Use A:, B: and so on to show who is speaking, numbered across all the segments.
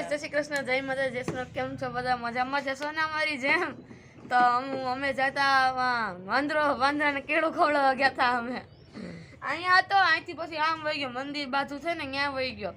A: Guys જય શ્રી કૃષ્ણ જય માતા જય શ્રી કેમ છો બધા મજામાં જશો ને અમારી જેમ તો અમે જતા વાંદરાને કેળું ખવડાવવા ગયા હતા અમે અહીંયા હતો અહીંથી પછી આમ વહી ગયો મંદિર બાજુ છે ને ત્યાં વહી ગયો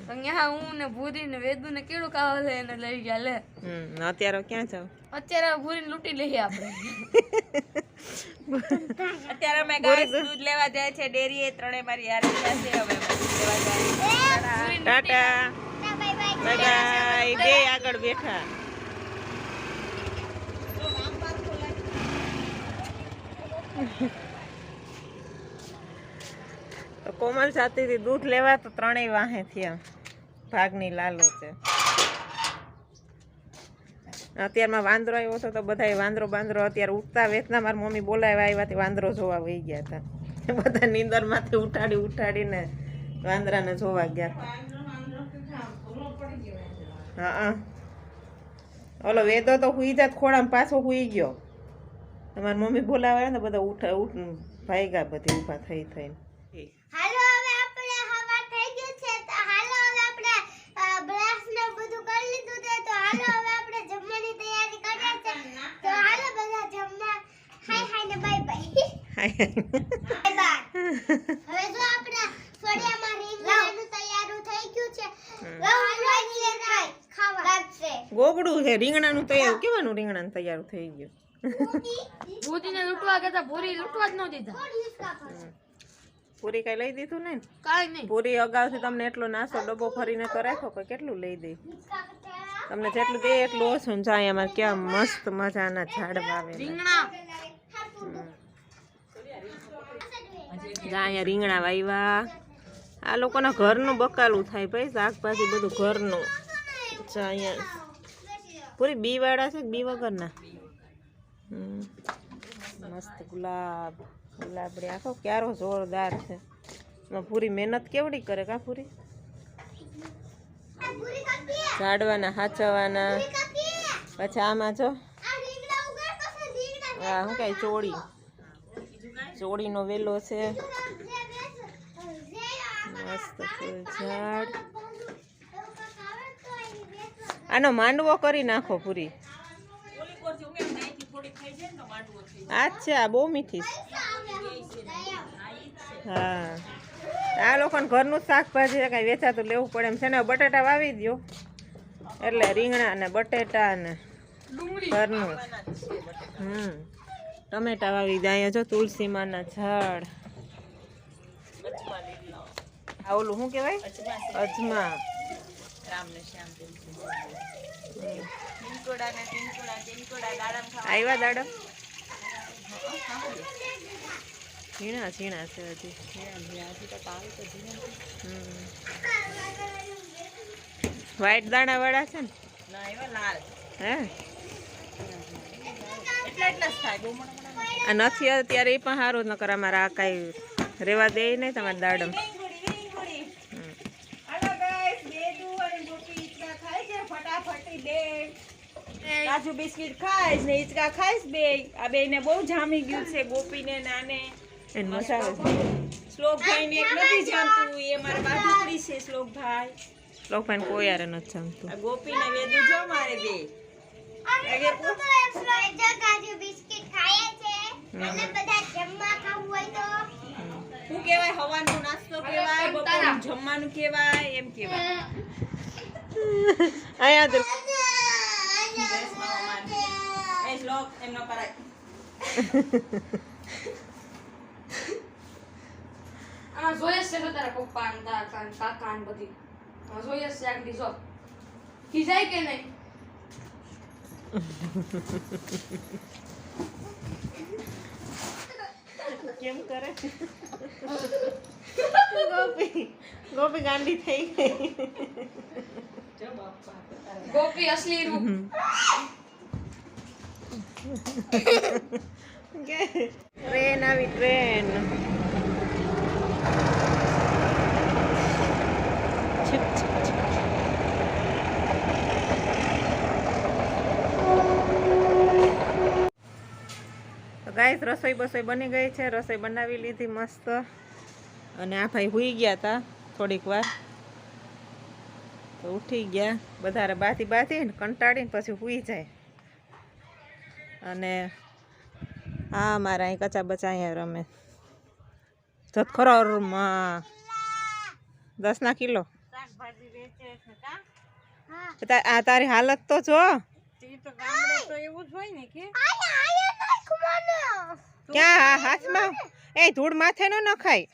A: તો ત્યાં હું ને ભૂરી ને વેદુ ને કેળું ખાવા લઈને લઈ ગયા લે
B: અત્યારે ક્યાં જાવ
A: અત્યારે ભૂરીને લૂંટી લઈએ આપણે
B: અત્યારે અમે ગાઈસ દૂધ લેવા જાય છે ડેરીએ ત્રણે મારી યાર છે હવે દૂધ લેવા જાય ટાટા બાય બાય બે આગળ બેઠા તો કોમલ જાતી દૂધ લેવા તો ત્રણેય વાહે થયા ભાગની લાલચ છે અત્યારમાં વાંદરો આવ્યો હતો તો બધા વાંદરો બાંદરો અત્યારે ઉઠતા વેચના મારી મમ્મી બોલાવ્યા આવ્યા વાંદરો જોવા વહી ગયા હતા બધા નીંદરમાંથી ઉઠાડીને વાંદરાને જોવા ગયા હતા હા ઓલો વેદો તો હુઈ જાત ખોડામાં પાછો હુઈ ગયો તમારી મમ્મી બોલાવ્યા ને બધા ઉઠ ભાગ્યા બધી ઊભા થઈને
C: હાલો હવે આપણે હવા થઈ ગયું છે તો હાલો હવે આપણે બ્રશ ને બધું કરી લીધું છે તો હાલો હવે આપણે જમવાની તૈયારી કરીએ છે તો હાલો બધા જમવા હાય ને બાય બાય
B: હાય
C: હવે જો આપણે સોડિયામાં રીંગણાનું તૈયાર થઈ ગયું છે હાલો એટલે ખાવા લાગશે
B: ગોગડું છે રીંગણાનું તૈયાર કેવાનું રીંગણાનું તૈયાર થઈ ગયું
A: ભૂરીને લૂંટવા ગયા ભૂરી લૂંટવા જ ન દીધા
B: પૂરી કઈ લઈ દીધું ને
A: કાઈ નહીં
B: પૂરી અગાઉથી તમને એટલો નાસ્તો ડબ્બો ફરીને તો રાખો કે કેટલું લઈ દે તમને જેટલું દે એટલું ઓછું જાય અમારે કેવા મસ્ત મજાના ઝાડવા આવે
A: રીંગણા
B: અહીંયા રીંગણા વાવ્યા આ લોકોના ઘરનું બકાલું થાય ભાઈ શાકભાજી બધું ઘરનું અહીંયા પૂરી બી વાળા છે બી વગરના મસ્ત ગુલાબડી આખો ક્યારો જોરદાર છે એમાં પૂરી મહેનત કેવડી કરે કા પૂરી ઝાડવાના હાચવાના પછી આમાં જો હા શું કઈ ચોળીનો વેલો છે મસ્ત ફૂલ ઝાડ આનો માંડવો કરી નાખો પૂરી અચ્છા બહુ મીઠી હા આ લોકોને ઘરનું શાકભાજી કઈ વેચાતું લેવું પડે એમ છે ને બટાટા વાવી દો એટલે રીંગણા ને બટેટા ને ઘરનું ટમેટા વાવી દે અહીંયા જો તુલસીમાના ઝાડ આ ઓલું શું કહેવાય અજમા આવ્યા દાડમ ઝીણા છે હજી વ્હાઈટ દાણા વાળા છે ને હે આ નથી અત્યારે એ પણ સારું નકર અમારે આ કાંઈ રેવા દે નહીં તમારે દાડમ કાજુ બિસ્કિટ ખાઈશ ને ઈચકા ખાઈશ બે આ બે ને બહુ જામી ગયું છે ગોપીને નાને એને મસાલો શ્લોકભાઈ ને એક નથી જામતું એ મારા બાજુકડી છે શ્લોકભાઈ કોઈ યાર નથી જામતું આ ગોપી ને વેદુ જો મારે બે
C: કાજુ બિસ્કિટ ખાય છે અને બધા જમવા ખાવું હોય તો
B: શું કહેવાય હવાનો નાસ્તો કહેવાય બપોરનું જમવાનું કહેવાય એમ કહેવાય અહીંયા તો શ્લોક એમનો કરાય
A: આમાં જોઈએ છે તો તારા પપ્પા ને તારા કાકા ને બધી જોઈએ છે આગળ જો ખીજાય કે નહીં
B: કેમ કરે ગોપી ગાંડી થઈ ગઈ
A: ગોપી અસલી રૂપ
B: ટ્રેન આવી ટ્રેન ગાઈસ રસોઈ બની ગઈ છે રસોઈ બનાવી લીધી મસ્ત અને આ ભાઈ હુઈ ગયા હતા થોડીક વાર તો ઉઠી ગયા બધારે બાથી ને કંટાળીને પછી સૂઈ જાય. અને હા મારા અહીં કચા બચા અહીંયા રમે જત ખરો માં 10 કિલો શાકભાજી વેચે છે કા. આ તારી હાલત તો જો તો ગામડે તો એવું જ હોય ને કે ક્યાં હાથમાં એ ધૂળ માથે ન નખાય.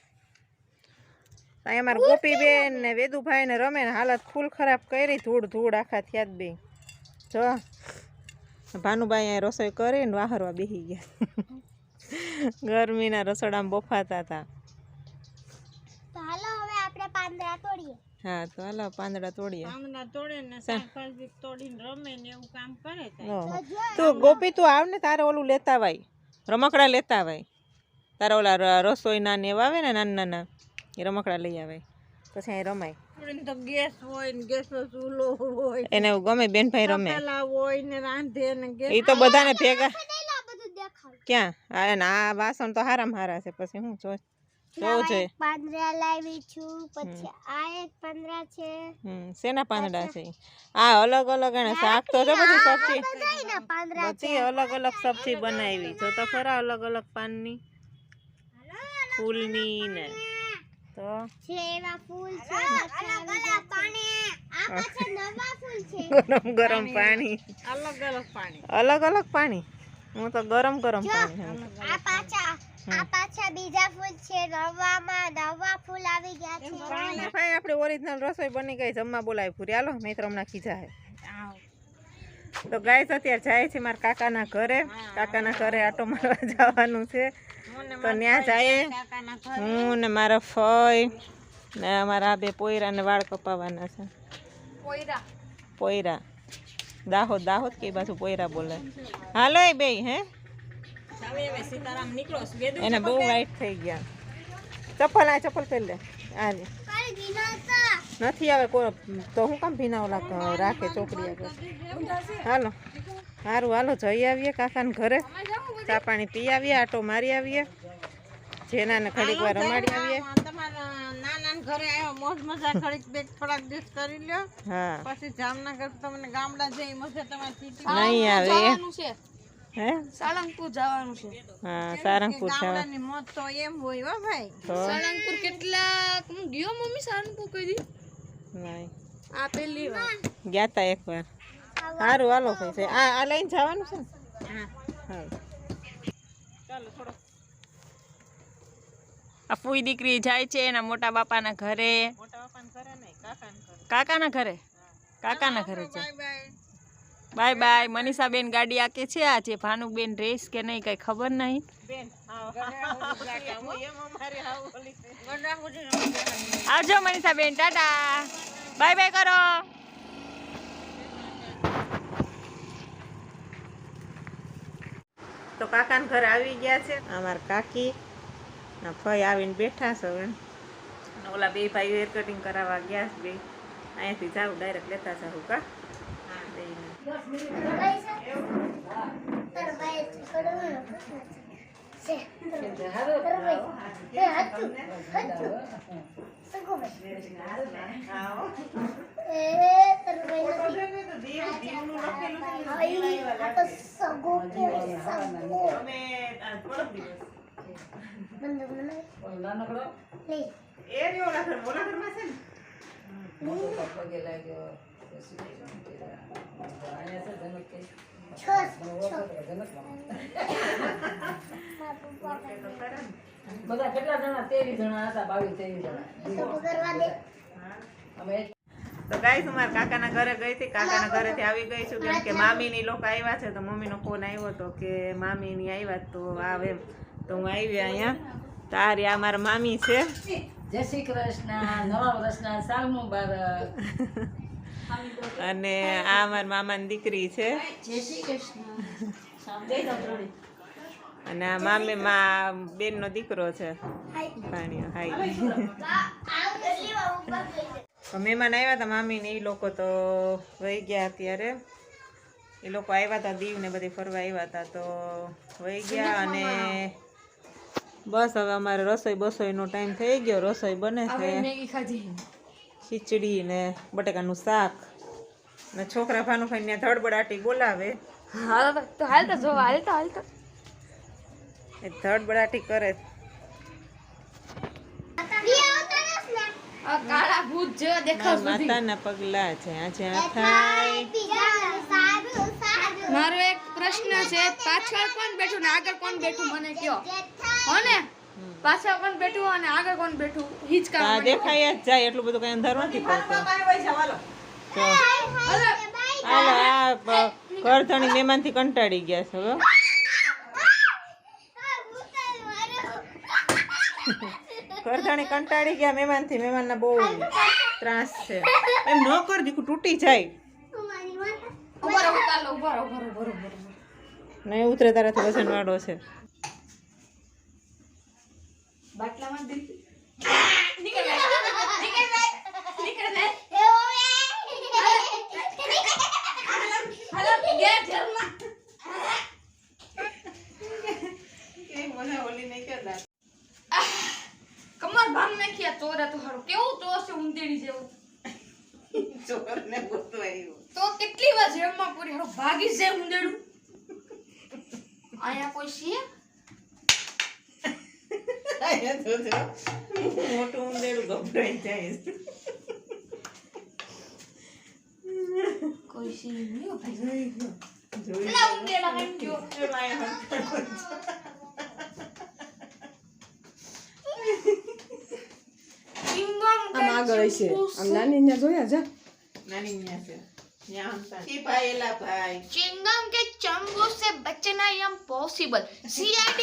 B: અહીંયા મારા ગોપીબેન ને વેદુભાઈ ને રમે ને હાલત ફૂલ ખરાબ કરી ધૂળ આખા થયા જ બે. જો ભાનુભાઈ અહીંયા રસોઈ કરીને વાહરવા બેસી ગયા. ગરમીના રસોડામાં બફાતા હતા.
C: તો હાલો હવે આપણે પાંદડા તોડીએ.
B: હા તો હાલો પાંદડા તોડીએ.
D: પાંદડા તોડે ને શાકભાજી તોડીને રમે ને એવું કામ કરે છે.
B: તું ગોપી તું આવ ને તારે ઓલું લેતા વાય રમકડા લેતા વાય. તારા ઓલા રસોઈના ને એવા આવે ને નાના એ રમકડા લઈ આવે પછી અહીં રમાય.
D: તો ગેસ હોય ને ગેસનો ચૂલો હોય
B: એને ગમે બેનભાઈ રમે
D: હોય ને રાંધે ને
B: એ તો બધાને ભેગા
C: બધું દેખાવ.
B: ક્યાં આ વાસણ તો હારામાં હારા છે પછી હું જોઉં જોઈએ.
C: પાંદડા લાવી છું પછી આ એક પાંદડા છે.
B: શેના પાંદડા છે આ અલગ અલગ એને શાક તો જો બધી સબ્જી
C: બધાયના પાંદડા
B: બધી અલગ અલગ સબ્જી બનાવી જો તો ખરા અલગ અલગ પાનની ફૂલની ને તો
C: છે એવા ફૂલ છે. પાણી આ પાછા નવા ફૂલ છે.
B: ગરમ પાણી
D: અલગ
B: અલગ પાણી હું તો ગરમ પાણી
C: આ પાછા બીજા ફૂલ છે. નવા ફૂલ આવી ગયા છે.
B: ભાઈ આપણે ઓરિજિનલ રસોઈ બની ગઈ જમવા બોલાવી પૂરી હાલો નહીં તો હમણાં ખીજા હે. તો ગાઈસ અત્યારે જાય છે મારા કાકાના ઘરે આટો મારવા જવાનું છે તો ત્યાં જાય હું ને મારા ફઈ ને અમારા બે પોયરાને વાળ કપાવવાના છે. પોયરા દાહોદ કે બાજુ પોયરા બોલે. હાલો એ બે હે એને બહુ વાઈટ થઈ ગયા. ચપ્પલ પહેરી લે આજે નથી આવે તો હું કામ ભીના ઓલા રાખે ચોકડી આગળ. હાલો જઈ આવીએ કાકાને ઘરે ચા પાણી પી આવીએ આટો મારી આવીએ જેનાને ઘડીક વાર રમાડી આવીએ.
D: નાના ઘરે આવ્યો મોજ મજા ઘડીક બે થોડાક દિવસ કરી લ્યો.
B: હા
D: પછી જામનગર તમને ગામડા જઈ મજા તમારી સિટી
B: નહીં આવે હે
A: સાળંગપુર જવાનું છે.
B: હા સારંગપુર
D: ગામડાની મોજ તો એમ હોય હો ભાઈ.
A: સાળંગપુર કેટલાક હું ગયો મમ્મી સાળંગપુર કઈ દી
B: નહીં
A: આ પહેલી વાર
B: ગયા તા એકવાર. સારું હાલો ભાઈ છે આ લઈને જવાનું છે ને. હા ચાલો થોડો આ ફૂઈ દીકરી જાય છે એના મોટા બાપાના ઘરે. કાકાના ઘરે છે. Bye bye. મનીષાબેન ગાડી આકે છે આજે ભાનુબેન રેસ કે નહીં કઈ ખબર નહીં. આવજો મનીષાબેન ટાટા બાય બાય કરો. તો કાકાના ઘરે આવી ગયા છે અમારા કાકી ના ફઈ આવીને બેઠા છે હવે. ઓલા બે ભાઈ હેર કટિંગ કરાવવા ગયા છે બે. અહીંયાથી જાવ ડાયરેક્ટ લેતા જાવ કા.
E: બધા કેટલા જણા 23 જણા હતા 22 જણા.
B: તો ગાઈસ અમારા કાકાના ઘરે ગઈ હતી. કાકાના ઘરેથી આવી ગઈ છું કેમ કે મામીની લોકો આવ્યા છે તો મમ્મીનો ફોન આવ્યો હતો કે મામીની આવ્યા તો આવે એમ તો હું આવી અહીંયા. તારી આ મારા મામી છે.
E: જય શ્રી કૃષ્ણ. નવા વર્ષના સાલ મુબારક.
B: અને આ મારા મામાની દીકરી છે.
E: જય શ્રી કૃષ્ણ.
B: અને આ મામી બેનનો દીકરો છે. ભાણિયો હાય. મહેમાન આવ્યા હતા મામીને એ લોકો તો વહી ગયા. અત્યારે એ લોકો આવ્યા હતા દીવ ને બધી ફરવા આવ્યા હતા તો વહી ગયા. અને બસ હવે અમારે રસોઈનો ટાઈમ થઈ ગયો. રસોઈ બને છે. ખીચડી ને બટાકાનું શાક ને છોકરા ભાનુભાઈ ને ધડબડાટી બોલાવે
A: હાલ તો હાલ તો જો હાલ તો
B: એ ધડબડાટી કરે.
A: આ કાળા ભૂત જેવા દેખાવ સુધી
B: માતાના પગલા છે આજે આ થાય.
A: મારો એક પ્રશ્ન છે, પાછળ કોણ બેઠું ને આગળ કોણ બેઠું મને કયો હો ને? પાછળ કોણ બેઠું અને આગળ કોણ બેઠું હિચકા
B: આ દેખાય જ જાય એટલું બધું કઈ અંધારું નથી પડતું. તો હાલો આ કરધણી મહેમાનથી કંટાળી ગયા છે હવે. કરધણી કંટાળી ગયા મહેમાનથી. મહેમાનના બહુ ત્રાસ છે. એમ ન કર દીકું તૂટી જાય.
A: ઉભા
B: નહીં ઉતરે તારાથી વજન વાળો છે.
A: બાટલામાં દીક કમર ભાંગ નાખ્યા ચોરે તો હારું કેવું તો છે ઉંદેડી જેવું. તો કેટલી વાર જેમમાં પૂરી હારું ભાગી છે ઉંદેડું. આયા કોઈ છે?
B: મોટું ઉંદેડું ગભરાઈ જાય.
A: કોઈ છે નહીં હો ભાઈ.
B: જોઈ
A: પેલા ઉંદેડા કઈ ગયો.
F: આમ આગળ હશે આમ નાની ને જોયા જા
B: નાની ન્યા છે. ન્યા હમતા. ઈ ભાઈ એલા ભાઈ.
A: चिंगम के चंगू से बचना इम्पॉसिबल. CID